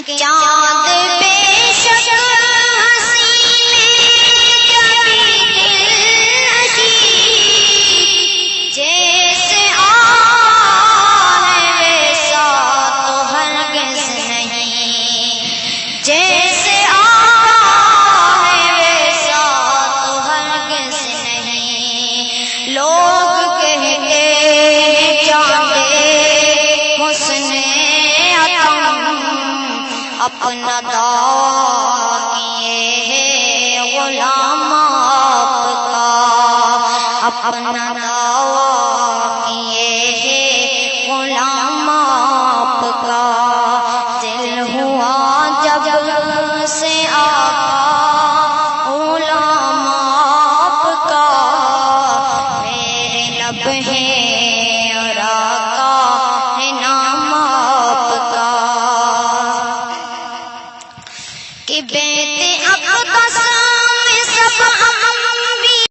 چاند بے شک حسین کبھی دلنشین، جیسے آہ ویسا تو ہرگز نہیں، جیسے آہ ویسا تو ہرگز نہیں۔ لوگ کہتے چاندے حسن اپنا دعویٰ کیے غلام آپ کا، اپنا